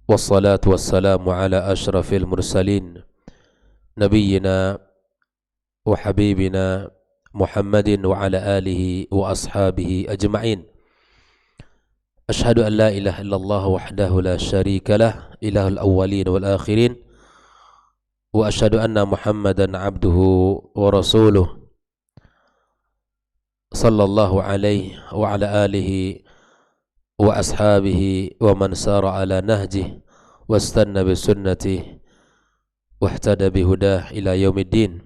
والصلاة والسلام على أشرف المرسلين نبينا وحبيبنا محمد وعلى آله وأصحابه أجمعين. أشهد أن لا إله إلا الله وحده لا شريك له إله الأولين والآخرين، وأشهد أن محمدا عبده ورسوله صلى الله عليه وعلى آله وأصحابه ومن سار على نهجه واستنى بسنته واهتدى بهداه إلى يوم الدين.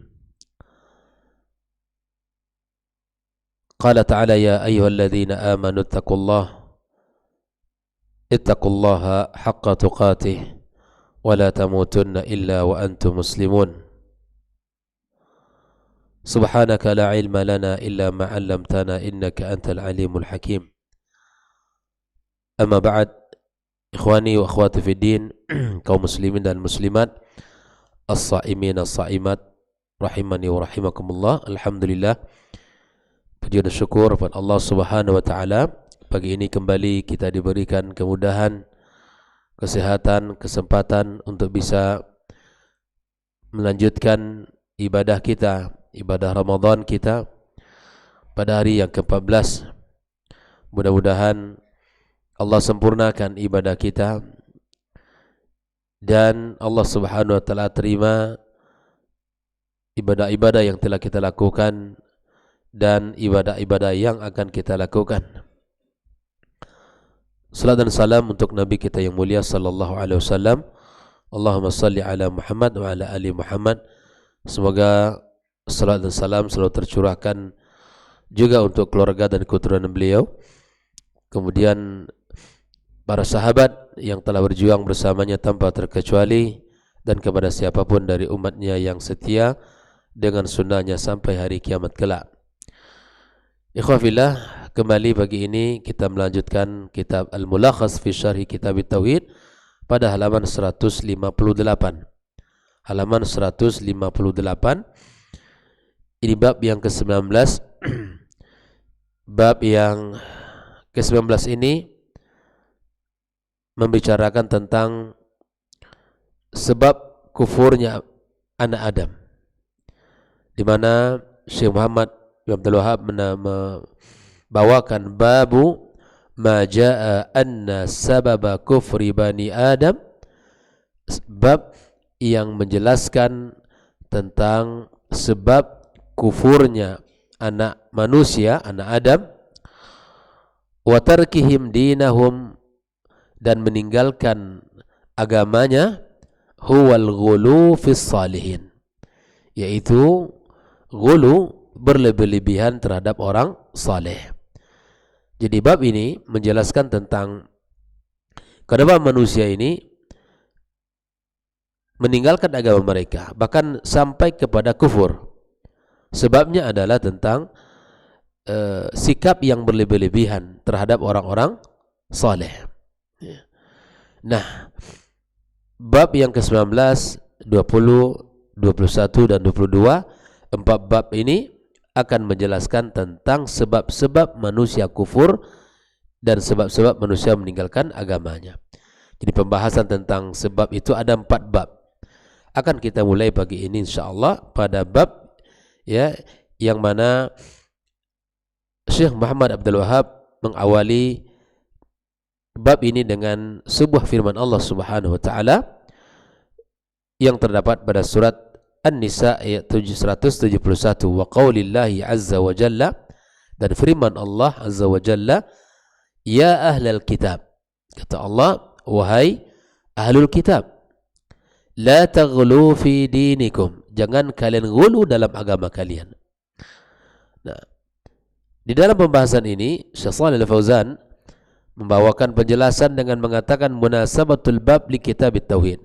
قال تعالى: يا أيها الذين آمنوا اتقوا الله حق تقاته ولا تموتن إلا وأنتم مسلمون. سبحانك لا علم لنا إلا ما علمتنا إنك أنت العليم الحكيم. Amma ba'd, ikhwani wa akhwati fi din, kaum muslimin dan muslimat, as-sa'imin as-sa'imat, rahimani wa rahimakumullah. Alhamdulillah, puji dan syukur kepada Allah Subhanahu wa taala. Pagi ini kembali kita diberikan kemudahan, kesehatan, kesempatan untuk bisa melanjutkan ibadah kita, ibadah Ramadan kita pada hari yang ke-14. Mudah-mudahan Allah sempurnakan ibadah kita dan Allah Subhanahu wa taala terima ibadah-ibadah yang telah kita lakukan dan ibadah-ibadah yang akan kita lakukan. Salat dan salam untuk Nabi kita yang mulia sallallahu alaihi wasallam. Allahumma salli ala Muhammad wa ala ali Muhammad. Semoga salat dan salam selalu tercurahkan juga untuk keluarga dan keturunan beliau. Kemudian para sahabat yang telah berjuang bersamanya tanpa terkecuali, dan kepada siapapun dari umatnya yang setia dengan sunnahnya sampai hari kiamat kelak. Ikhwafillah, kembali pagi ini kita melanjutkan kitab Al-Mulakhas fi Syarhi Kitab Tauhid pada halaman 158. Halaman 158. Ini bab yang ke-19. Bab yang ke-19 ini membicarakan tentang sebab kufurnya anak Adam, di mana Syekh Muhammad bin Abdul Wahhab membawakan babu ma jaa anna sababa kufri bani Adam, bab yang menjelaskan tentang sebab kufurnya anak manusia, anak Adam, wa tarkihim dinahum, dan meninggalkan agamanya, huwal ghulu fis salihin, yaitu ghulu, berlebih-lebihan terhadap orang saleh. Jadi bab ini menjelaskan tentang kenapa manusia ini meninggalkan agama mereka, bahkan sampai kepada kufur. Sebabnya adalah tentang sikap yang berlebih-lebihan terhadap orang-orang saleh. Nah, bab yang ke-19, 20, 21 dan 22, 4 bab ini akan menjelaskan tentang sebab-sebab manusia kufur dan sebab-sebab manusia meninggalkan agamanya. Jadi pembahasan tentang sebab itu ada 4 bab. Akan kita mulai pagi ini insyaallah pada bab yang mana Syekh Muhammad Abdul Wahhab mengawali bab ini dengan sebuah firman Allah Subhanahu wa taala yang terdapat pada surat An-Nisa ayat 171, wa qaulillahi azza wa jalla, dan firman Allah azza wa jalla, ya ahlal kitab, kata Allah, wahai ahlul kitab, la taghlu fi dinikum, jangan kalian ghulu dalam agama kalian. Nah, di dalam pembahasan ini Syekh Shalih Al-Fauzan membawakan penjelasan dengan mengatakan munasabatul bab li kitab tauhid,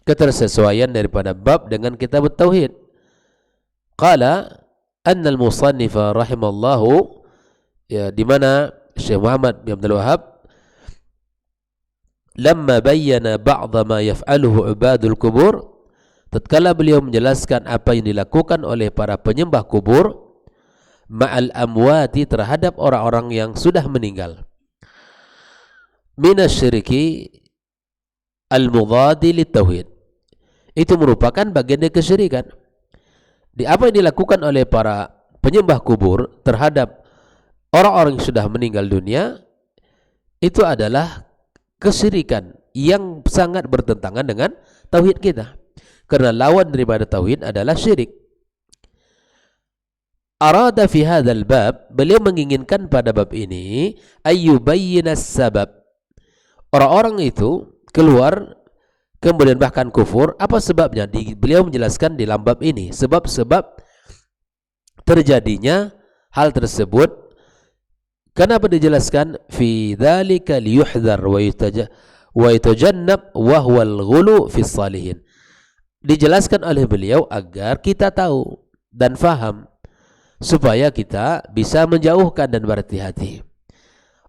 ketersesuaian daripada bab dengan kitab tauhid. Qala anna al-musannifa rahimallahu, di mana Syekh Muhammad bin Abdul Wahhab lamma bayyana ba'dha ma yaf'aluhu ibadul kubur, tatkala beliau menjelaskan apa yang dilakukan oleh para penyembah kubur, ma'al amwati, terhadap orang-orang yang sudah meninggal, minasyiriki, al-mudhadi lit-tauhid. Itu merupakan bagian dari kesyirikan. Di apa yang dilakukan oleh para penyembah kubur terhadap orang-orang yang sudah meninggal dunia, itu adalah kesyirikan yang sangat bertentangan dengan tauhid kita. Karena lawan daripada tauhid adalah syirik. Arada fi hadzal bab, beliau menginginkan pada bab ini ayyubayyinas sabab. Orang-orang itu keluar kemudian bahkan kufur, apa sebabnya? Beliau menjelaskan di dalam bab ini sebab-sebab terjadinya hal tersebut. Kenapa dijelaskan? Fi dzalika liyuhdhar wa yutajannab wa huwa al-ghulu fi salihin. Dijelaskan oleh beliau agar kita tahu dan faham, supaya kita bisa menjauhkan dan berhati-hati.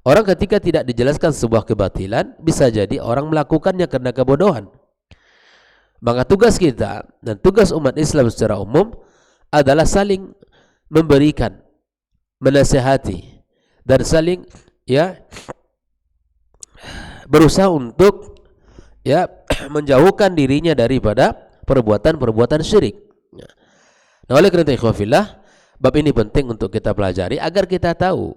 Orang ketika tidak dijelaskan sebuah kebatilan, bisa jadi orang melakukannya karena kebodohan. Maka tugas kita dan tugas umat Islam secara umum adalah saling memberikan, menasihati, dan saling berusaha untuk menjauhkan dirinya daripada perbuatan-perbuatan syirik. Nah, oleh karena itu ikhwafillah, bab ini penting untuk kita pelajari agar kita tahu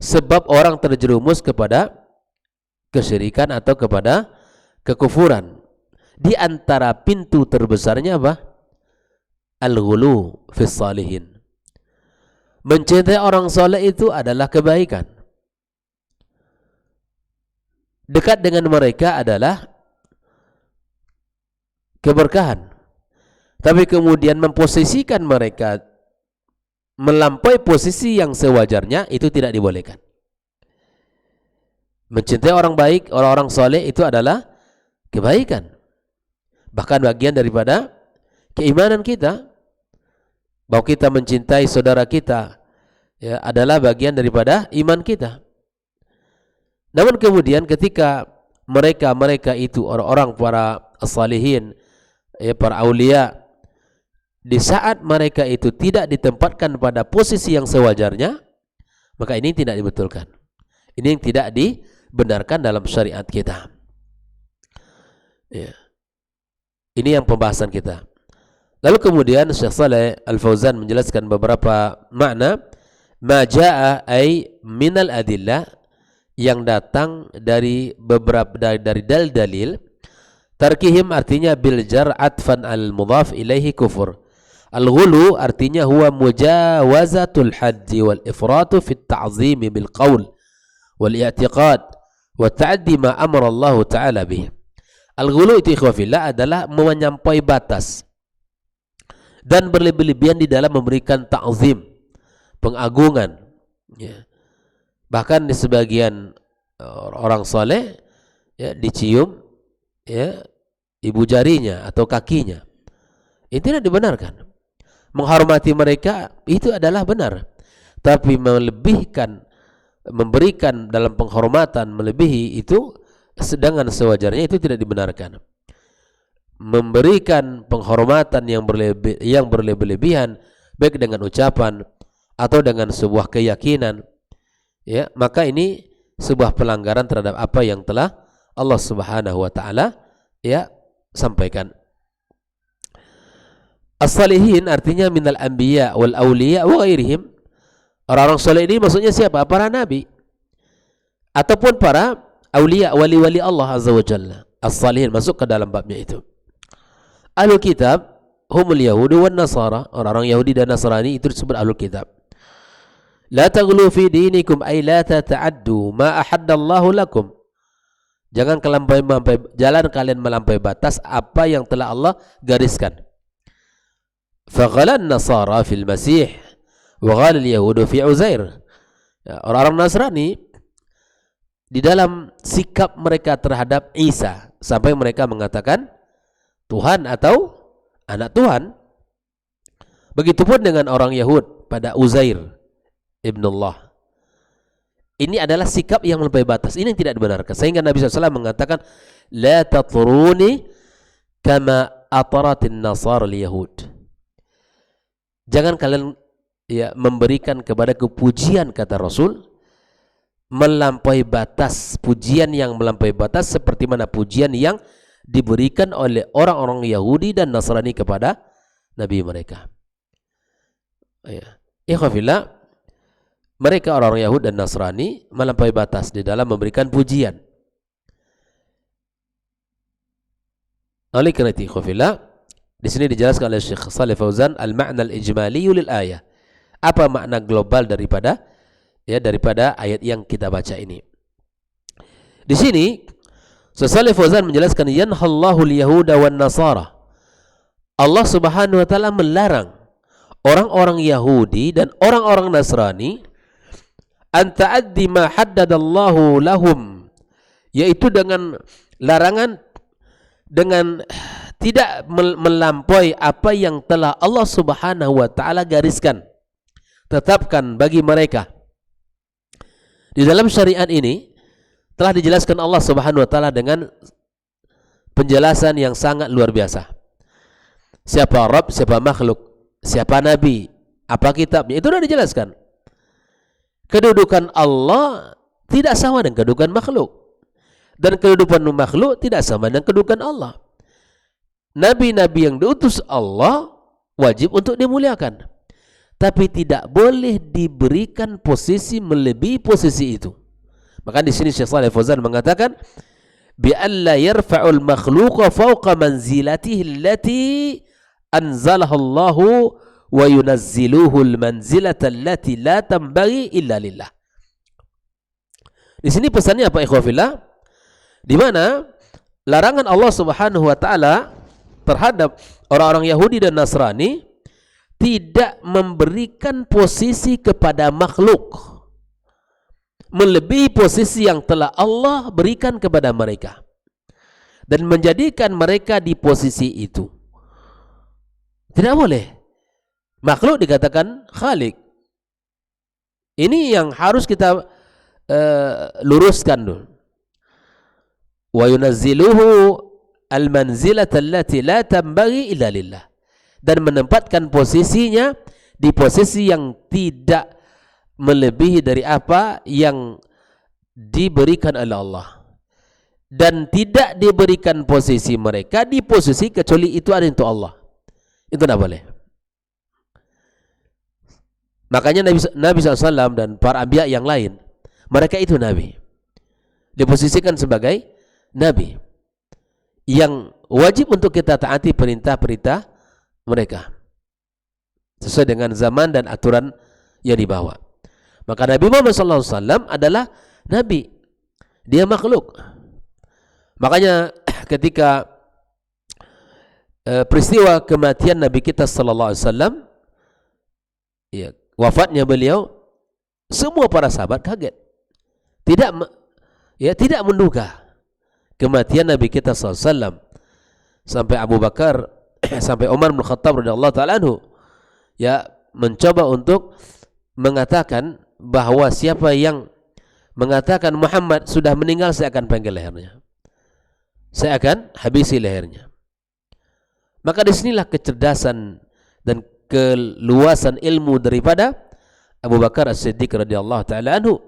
sebab orang terjerumus kepada kesyirikan atau kepada kekufuran. Di antara pintu terbesarnya apa? Al-ghulu fis salihin. Mencintai orang soleh itu adalah kebaikan. Dekat dengan mereka adalah keberkahan. Tapi kemudian memposisikan mereka melampaui posisi yang sewajarnya, itu tidak dibolehkan. Mencintai orang baik, orang-orang soleh itu adalah kebaikan. Bahkan bagian daripada keimanan kita, bahwa kita mencintai saudara kita adalah bagian daripada iman kita. Namun kemudian ketika mereka itu orang-orang para salihin, para aulia, di saat mereka itu tidak ditempatkan pada posisi yang sewajarnya, maka ini tidak dibetulkan. Ini yang tidak dibenarkan dalam syariat kita. Ini yang pembahasan kita. Lalu kemudian Syekh Shalih Al-Fauzan menjelaskan beberapa makna ma jaa ay minal adillah, yang datang dari beberapa dari dalil. Tarkihim artinya bil jar atfan al mudhaf ilaihi kufur. Al-ghulu artinya huwa mujawazatul haddi wal ifratu fit ta'zim bil qaul wal i'tiqad wa ta'addi ma amara Allah Ta'ala bih. Al-ghulu itu ikhwafillah adalah menyampai batas dan berlebih-lebihan di dalam memberikan ta'zim, pengagungan. Bahkan di sebagian orang soleh dicium ibu jarinya atau kakinya. Itu tidak dibenarkan. Menghormati mereka itu adalah benar, tapi memberikan dalam penghormatan melebihi itu sedangkan sewajarnya itu tidak dibenarkan. Memberikan penghormatan yang berlebih-lebihan baik dengan ucapan atau dengan sebuah keyakinan, maka ini sebuah pelanggaran terhadap apa yang telah Allah Subhanahu wa taala sampaikan. As-salihin artinya minal anbiya wal awliya wa ghairihim. Orang-orang saleh ini maksudnya siapa? Para nabi ataupun para awliya, wali-wali Allah Azza wa Jalla. As-salihin masuk ke dalam babnya itu. Ahlul kitab humul yahudu wan nasara. Orang-orang Yahudi dan Nasrani itu disebut ahlul kitab. La taghlu fi dinikum ay la tata'addu ma ahaddallahu lakum. Jangan kalian melampaui batas apa yang telah Allah gariskan. Faghalan nasara fil masih wa ghalal yahudu fi Uzair. Orang-orang Nasrani di dalam sikap mereka terhadap Isa sampai mereka mengatakan Tuhan atau anak Tuhan. Begitupun dengan orang Yahud pada Uzair ibnullah. Ini adalah sikap yang melampaui batas. Ini yang tidak dibenarkan. Sehingga Nabi SAW mengatakan la tatruni kama ataratin nasara al-yahud. Jangan kalian memberikan kepada kepujian, kata Rasul, melampaui batas, pujian yang melampaui batas seperti mana pujian yang diberikan oleh orang-orang Yahudi dan Nasrani kepada nabi mereka. Ya. Ikhwafillah, mereka orang-orang Yahudi dan Nasrani melampaui batas di dalam memberikan pujian. Oleh kerana itu, ikhwafillah, di sini dijelaskan oleh Syekh Shalih Fauzan al-ma'na al-ijmali lil ayah. Apa makna global daripada ayat yang kita baca ini? Di sini Syekh Shalih Fauzan menjelaskan yanhallahu al-yahuda wan nasara. Allah Subhanahu wa taala melarang orang-orang Yahudi dan orang-orang Nasrani an ta'addi ma haddadallahu lahum, yaitu dengan larangan dengan tidak melampaui apa yang telah Allah Subhanahu wa taala gariskan, tetapkan bagi mereka. Di dalam syariat ini telah dijelaskan Allah Subhanahu wa taala dengan penjelasan yang sangat luar biasa. Siapa Rabb, siapa makhluk, siapa nabi, apa kitabnya, itu sudah dijelaskan. Kedudukan Allah tidak sama dengan kedudukan makhluk, dan kedudukan makhluk tidak sama dengan kedudukan Allah. Nabi-nabi yang diutus Allah wajib untuk dimuliakan, tapi tidak boleh diberikan posisi melebihi posisi itu. Maka di sini Syekh Shalih Fauzan mengatakan bi alla yarfa'ul makhluqa fawqa manzilatihi allati anzalaha Allahu wa yunazziluhu al-manzilata allati la tanbaghi illa lillah. Di sini pesannya apa, ikhwafillah? Di mana larangan Allah Subhanahu wa taala terhadap orang-orang Yahudi dan Nasrani tidak memberikan posisi kepada makhluk melebihi posisi yang telah Allah berikan kepada mereka, dan menjadikan mereka di posisi itu. Tidak boleh. Makhluk dikatakan khalik. Ini yang harus kita luruskan dulu. Wa yunazziluhu al-manzilata allati la tanbaghi illa lillah, dan menempatkan posisinya di posisi yang tidak melebihi dari apa yang diberikan oleh Allah, dan tidak diberikan posisi mereka di posisi kecuali itu ada untuk Allah. Itu tidak boleh. Makanya Nabi SAW dan para anbiya yang lain, mereka itu Nabi, diposisikan sebagai Nabi yang wajib untuk kita taati perintah-perintah mereka sesuai dengan zaman dan aturan yang dibawa. Maka Nabi Muhammad SAW adalah Nabi, dia makhluk. Makanya ketika peristiwa kematian Nabi kita sallallahu alaihi wasallam, ya, wafatnya beliau, semua para sahabat kaget. Tidak menduga kematian Nabi kita sallallahu alaihi wasallam. Sampai Abu Bakar sampai Umar bin Khattab radhiyallahu taala anhu ya mencoba untuk mengatakan bahwa siapa yang mengatakan Muhammad sudah meninggal, saya akan panggil lehernya, saya akan habisi lehernya. Maka disinilah kecerdasan dan keluasan ilmu daripada Abu Bakar As-Siddiq radhiyallahu taala anhu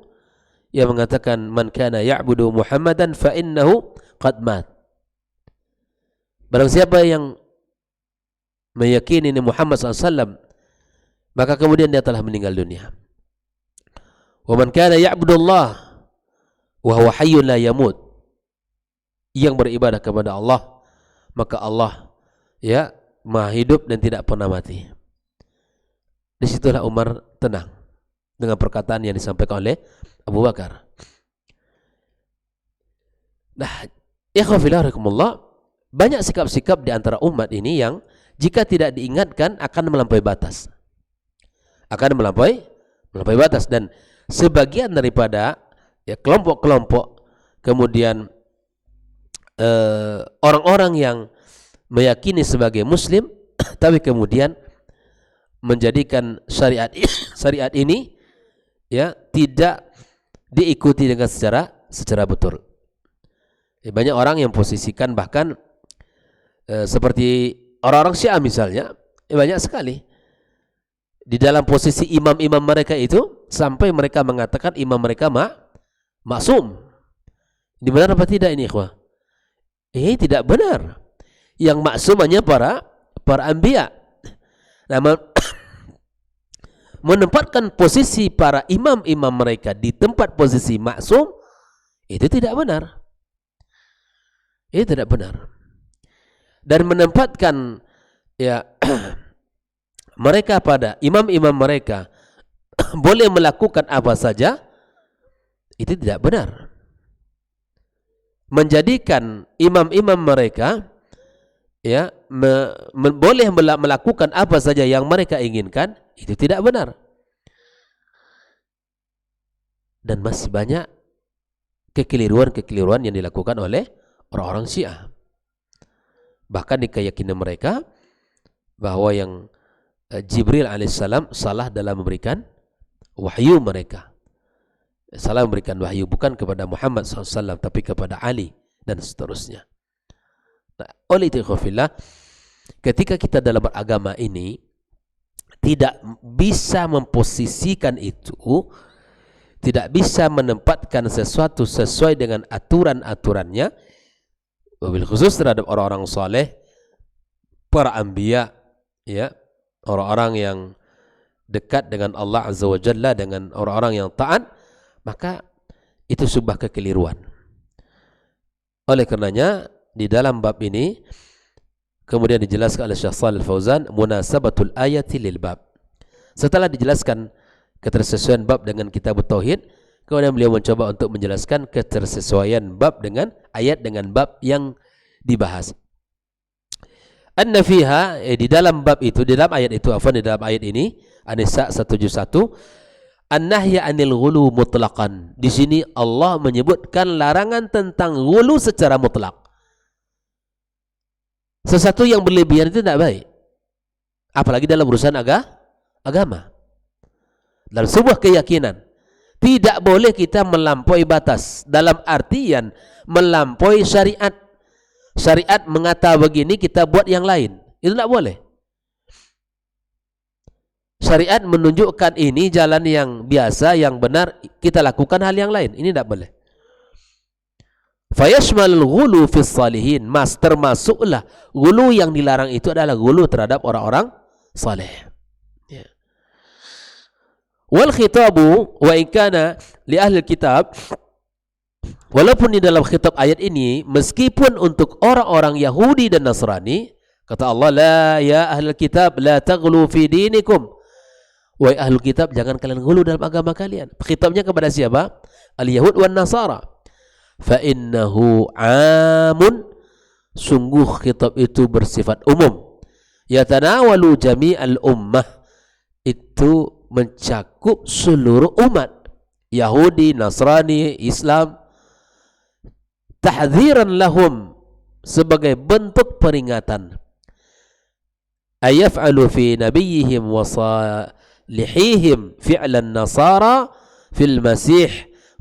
yang mengatakan man kana ya'budu Muhammadan fa innahu qad mat. Barang siapa yang meyakini Muhammad SAW, maka kemudian dia telah meninggal dunia. Wa man kana ya'budu Allah wa huwa hayyun la yamut, yang beribadah kepada Allah, maka Allah ya maha hidup dan tidak pernah mati. Disitulah Umar tenang dengan perkataan yang disampaikan oleh Abu Bakar. Nah, ikhwafillah rahimakumullah, banyak sikap-sikap di antara umat ini yang jika tidak diingatkan akan melampaui batas. Akan melampaui batas, dan sebagian daripada ya kelompok-kelompok kemudian orang-orang yang meyakini sebagai muslim tapi kemudian menjadikan syariat ini ya tidak diikuti dengan secara betul. Banyak orang yang posisikan bahkan seperti orang-orang Syiah misalnya, banyak sekali di dalam posisi imam-imam mereka itu sampai mereka mengatakan imam mereka maksum. Ini benar apa tidak ini ikhwah? Tidak benar. Yang maksum hanya para anbiya. Nah, menempatkan posisi para imam-imam mereka di tempat posisi maksum, itu tidak benar. Itu tidak benar. Dan menempatkan ya mereka pada imam-imam mereka boleh melakukan apa saja, itu tidak benar. Menjadikan imam-imam mereka ya boleh melakukan apa saja yang mereka inginkan, itu tidak benar. Dan masih banyak kekeliruan-kekeliruan yang dilakukan oleh orang-orang Syiah. Bahkan di keyakinan mereka bahwa yang Jibril alaihissalam salah dalam memberikan wahyu mereka. Salah memberikan wahyu bukan kepada Muhammad SAW tapi kepada Ali dan seterusnya. Nah, oleh itu khafillah, ketika kita dalam beragama ini tidak bisa memposisikan itu, tidak bisa menempatkan sesuatu sesuai dengan aturan-aturannya, wabil khusus terhadap orang-orang saleh, para anbiya, ya, orang-orang yang dekat dengan Allah Azza wa Jalla, dengan orang-orang yang taat, maka itu sebuah kekeliruan. Oleh karenanya di dalam bab ini kemudian dijelaskan oleh Syekh Shalih Al-Fauzan munasabatul ayati lil bab. Setelah dijelaskan ketersesuaian bab dengan kitab tauhid, kemudian beliau mencoba untuk menjelaskan ketersesuaian bab dengan ayat dengan bab yang dibahas. Anna fiha, di dalam bab itu, di dalam ayat itu, di dalam ayat ini An-Nisa 171, an-nahya 'anil ghulu mutlaqan. Di sini Allah menyebutkan larangan tentang ghulu secara mutlak. Sesuatu yang berlebihan itu tidak baik. Apalagi dalam urusan agama. Dalam sebuah keyakinan tidak boleh kita melampaui batas, dalam artian melampaui syariat. Syariat mengata begini, kita buat yang lain. Itu tidak boleh. Syariat menunjukkan ini jalan yang biasa, yang benar, kita lakukan hal yang lain. Ini tidak boleh. Fayashmalul ghulu fis salihin, termasuklah ghulu yang dilarang itu adalah ghulu terhadap orang-orang saleh. Ya. Wal khitabu wa in kana li ahli kitab, walaupun di dalam khitab ayat ini meskipun untuk orang-orang Yahudi dan Nasrani, kata Allah, la ya ahli kitab la taghlu fi dinikum. Wahai ahlul kitab, jangan kalian ghulu dalam agama kalian. Khitabnya kepada siapa? Al-Yahud wan Nasara. Fa innahu amun, sungguh khitab itu bersifat umum. Yatanawalu jami'al ummah, itu mencakup seluruh umat. Yahudi, Nasrani, Islam. Tahdziran lahum, sebagai bentuk peringatan. Ayaf'alu fi nabiyihim wa lihihim fi'lan nasara fil masih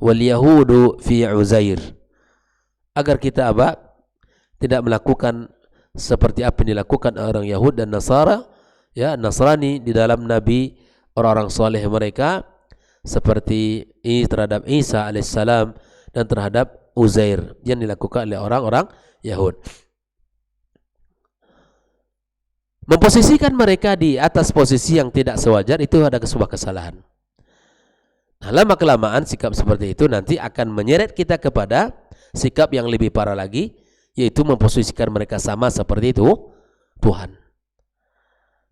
wal yahudu fi Uzair. Agar kita tidak melakukan seperti apa yang dilakukan orang Yahud dan Nasara, ya, Nasrani di dalam nabi, orang-orang saleh mereka, seperti terhadap Isa alaihissalam dan terhadap Uzair yang dilakukan oleh orang-orang Yahud. Memposisikan mereka di atas posisi yang tidak sewajar, itu ada sebuah kesalahan. Nah, lama-kelamaan sikap seperti itu nanti akan menyeret kita kepada sikap yang lebih parah lagi, yaitu memposisikan mereka sama seperti itu Tuhan.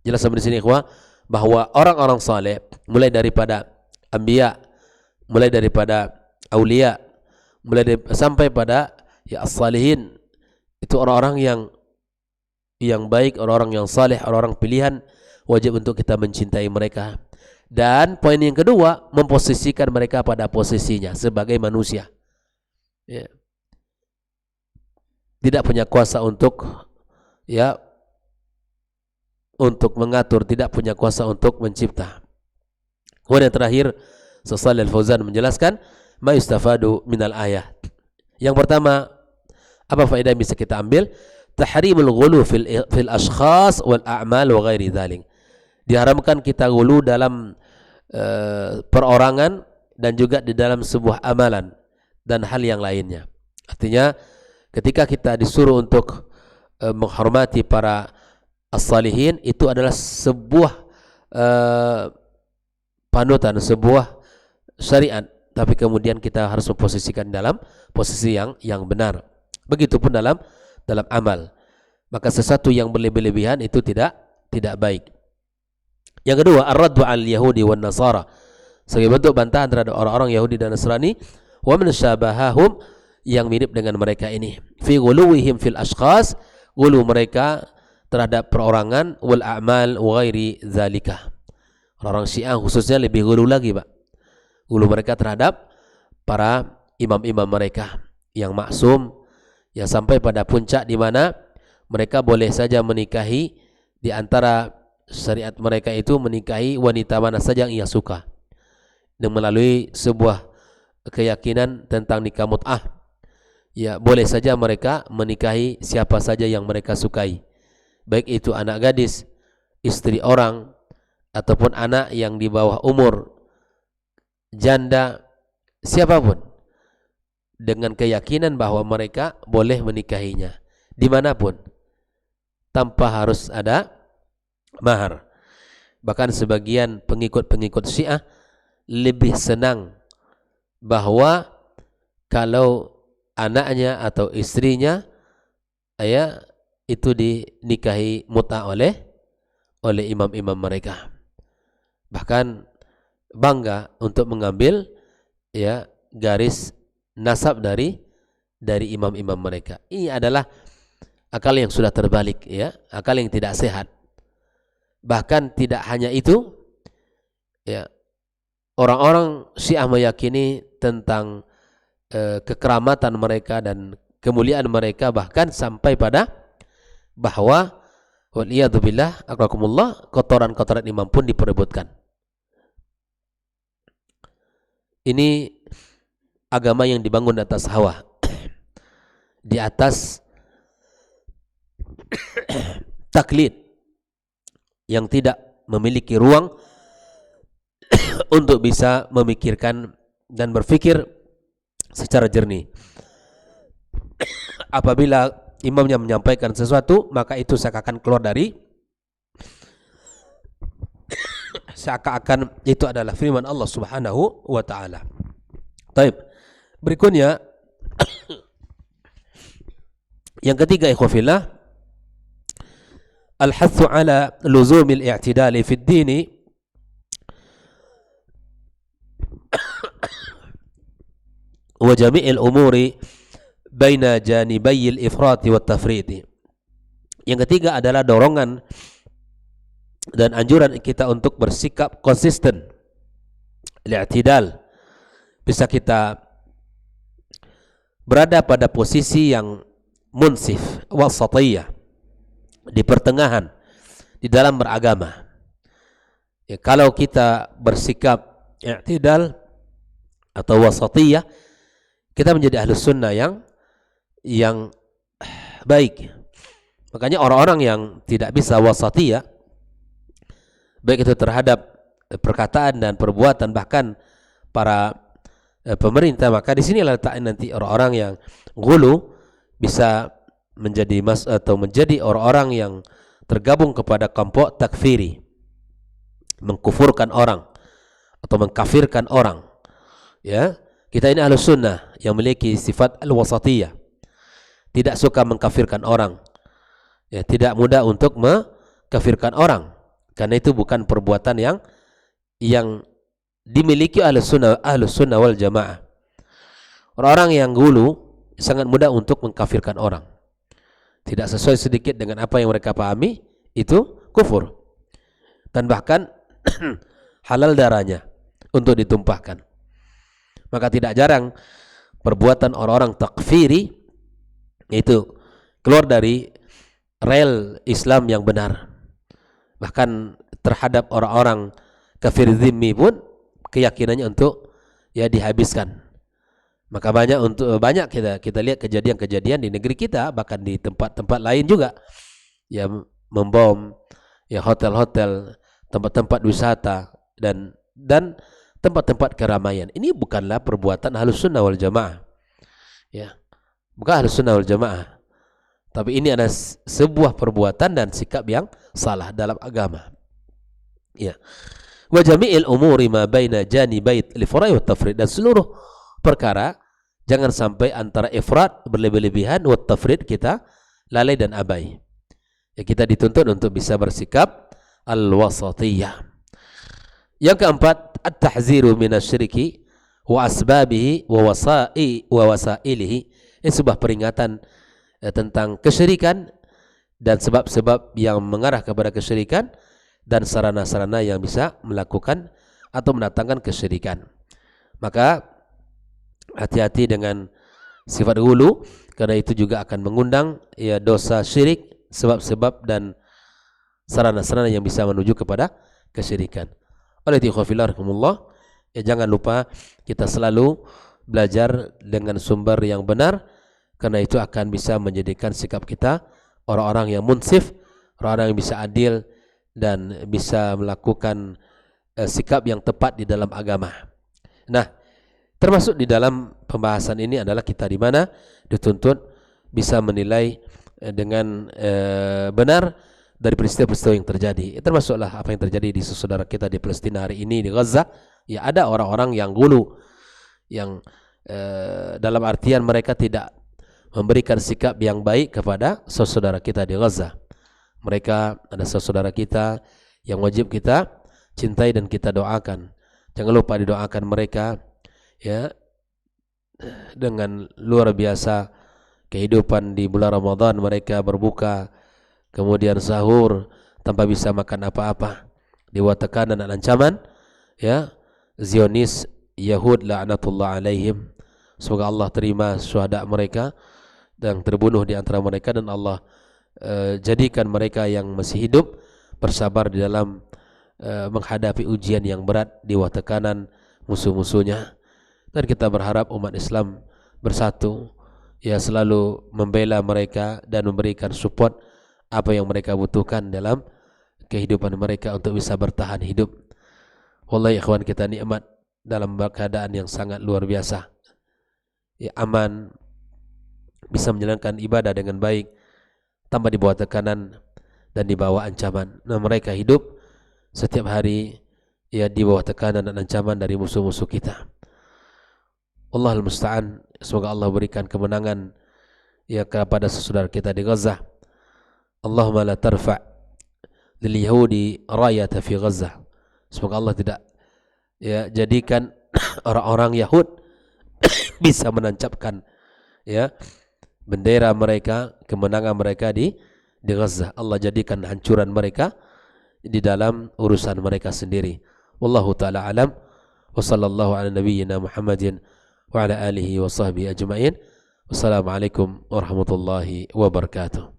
Jelas sampai di sini ikhwah, bahwa orang-orang saleh, mulai daripada anbiya, mulai daripada aulia, sampai pada ya as-salihin, itu orang-orang yang baik, orang-orang yang saleh, orang-orang pilihan, wajib untuk kita mencintai mereka. Dan poin yang kedua, memposisikan mereka pada posisinya sebagai manusia. Ya. Tidak punya kuasa untuk mengatur, tidak punya kuasa untuk mencipta. Kemudian terakhir, Syekh Shalih Al-Fauzan menjelaskan ma yustafadu minal ayat. Yang pertama, apa faedah yang bisa kita ambil? Tahrimul ghulu fil ashkhas wal a'mal wa ghairi dzalik. Diharamkan kita ghulu dalam perorangan dan juga di dalam sebuah amalan. dan hal yang lainnya. Artinya ketika kita disuruh untuk menghormati para as-salihin, itu adalah sebuah panutan, sebuah syariat, tapi kemudian kita harus memposisikan dalam posisi yang benar. Begitupun dalam amal. Maka sesuatu yang berlebih-lebihan itu tidak baik. Yang kedua, ar-raddu 'al yahudi wan nasara, sebagai bentuk bantahan terhadap orang-orang Yahudi dan Nasrani, wa man syabahahum, yang mirip dengan mereka ini, fi ghuluwihim fil ashkhas, ghulu mereka terhadap perorangan, wal a'mal wa ghairi dzalika. Orang-orang Syiah khususnya lebih ghulu lagi, Pak. Ghulu mereka terhadap para imam-imam mereka yang maksum, yang sampai pada puncak di mana mereka boleh saja menikahi di antara syariat mereka itu, menikahi wanita mana saja yang ia suka, dan melalui sebuah keyakinan tentang nikah mut'ah, ya boleh saja mereka menikahi siapa saja yang mereka sukai, baik itu anak gadis, istri orang, ataupun anak yang di bawah umur, janda, siapapun, dengan keyakinan bahwa mereka boleh menikahinya dimanapun tanpa harus ada mahar. Bahkan sebagian pengikut-pengikut Syiah lebih senang bahwa kalau anaknya atau istrinya itu dinikahi mut'ah oleh imam-imam mereka. Bahkan bangga untuk mengambil garis nasab dari imam-imam mereka. Ini adalah akal yang sudah terbalik, akal yang tidak sehat. Bahkan tidak hanya itu, orang-orang Syiah meyakini tentang kekeramatan mereka dan kemuliaan mereka, bahkan sampai pada bahwa waliyadzubillah akrakumullah, kotoran-kotoran imam pun diperebutkan. Ini agama yang dibangun di atas hawa, di atas taklid, yang tidak memiliki ruang untuk bisa memikirkan dan berpikir secara jernih. Apabila imamnya menyampaikan sesuatu, maka itu seakan-akan keluar dari, seakan-akan itu adalah firman Allah Subhanahu wa taala. Baik. Berikutnya yang ketiga, ikhwafillah, al-hathu ala luzumil i'tidali fid dini wa jami'il umuri baina janibayil ifrati wat tafriti. Yang ketiga adalah dorongan dan anjuran kita untuk bersikap konsisten, i'tidal, bisa kita berada pada posisi yang munsif, wasatiyah, di pertengahan di dalam beragama. Kalau kita bersikap i'tidal atau wasatiyah, kita menjadi ahlus sunnah yang baik. Makanya orang-orang yang tidak bisa wasatiyah, baik itu terhadap perkataan dan perbuatan, bahkan para pemerintah, maka di sini letak nanti orang-orang yang ghulu bisa menjadi menjadi orang-orang yang tergabung kepada kelompok takfiri, mengkufurkan orang atau mengkafirkan orang. Kita ini ahlus sunnah yang memiliki sifat al-wasatiyah, tidak suka mengkafirkan orang, tidak mudah untuk mengkafirkan orang, karena itu bukan perbuatan yang dimiliki ahlus sunnah wal jamaah. Orang-orang yang ghulu sangat mudah untuk mengkafirkan orang, tidak sesuai sedikit dengan apa yang mereka pahami, itu kufur, dan bahkan halal darahnya untuk ditumpahkan. Maka tidak jarang perbuatan orang-orang takfiri itu keluar dari rel Islam yang benar. Bahkan terhadap orang-orang kafir zimmi pun keyakinannya untuk dihabiskan. Maka banyak kita lihat kejadian-kejadian di negeri kita, bahkan di tempat-tempat lain juga, membom hotel-hotel, tempat-tempat wisata dan tempat-tempat keramaian. Ini bukanlah perbuatan ahlus sunnah wal jamaah. Ya, bukan Ahlus Sunnah wal Jamaah. Tapi ini adalah sebuah perbuatan dan sikap yang salah dalam agama. Ya. Wa jami'il umuri ma baina janibait al-ifrat wa tafrid, dan seluruh perkara jangan sampai antara ifrat berlebih-lebihan wa tafrid kita lalai dan abai. Ya, kita dituntut untuk bisa bersikap al-wasatiyah. Yang keempat, at-tahziru minasyirki wa asbabihi wa wasailihi. Ini sebuah peringatan tentang kesyirikan dan sebab-sebab yang mengarah kepada kesyirikan dan sarana-sarana yang bisa melakukan atau mendatangkan kesyirikan. Maka hati-hati dengan sifat ghulu, karena itu juga akan mengundang ya dosa syirik, sebab-sebab dan sarana-sarana yang bisa menuju kepada kesyirikan. Oleh itu khafilahumullah, ya jangan lupa kita selalu belajar dengan sumber yang benar, karena itu akan bisa menjadikan sikap kita orang-orang yang munsif, orang-orang yang bisa adil dan bisa melakukan sikap yang tepat di dalam agama. Nah, termasuk di dalam pembahasan ini adalah kita di mana dituntut bisa menilai dengan benar dari peristiwa-peristiwa yang terjadi. Termasuklah apa yang terjadi di saudara kita di Palestina hari ini, di Gaza. Ya, ada orang-orang yang gulu, yang dalam artian mereka tidak memberikan sikap yang baik kepada saudara kita di Gaza. Mereka ada saudara kita yang wajib kita cintai dan kita doakan. Jangan lupa didoakan mereka, ya, dengan luar biasa kehidupan di bulan Ramadan. Mereka berbuka, kemudian sahur tanpa bisa makan apa-apa, di bawah tekanan dan ancaman, ya, Zionis Yahud la'natullah alaihim. Semoga Allah terima syuhada mereka dan terbunuh di antara mereka, dan Allah jadikan mereka yang masih hidup bersabar di dalam menghadapi ujian yang berat di bawah tekanan musuh-musuhnya. Dan kita berharap umat Islam bersatu, ya, selalu membela mereka dan memberikan support apa yang mereka butuhkan dalam kehidupan mereka untuk bisa bertahan hidup. Wallahi ikhwan, kita nikmat dalam keadaan yang sangat luar biasa, ya, aman, bisa menjalankan ibadah dengan baik tanpa di bawah tekanan dan di bawah ancaman. Nah, mereka hidup setiap hari, ya, di bawah tekanan dan ancaman dari musuh-musuh kita. Allahul musta'an. Semoga Allah berikan kemenangan, ya, kepada saudara kita di Gaza. Allahumma la tarfa' lil yahudi rayata fi Gaza. Semoga Allah tidak, ya, jadikan orang-orang Yahud bisa menancapkan, ya, bendera mereka, kemenangan mereka di Gaza. Allah jadikan hancuran mereka di dalam urusan mereka sendiri. Wallahu ta'ala alam. Wa sallallahu ala nabiyyina Muhammadin wa ala alihi wa sahbihi ajma'in. Wassalamualaikum warahmatullahi wabarakatuh.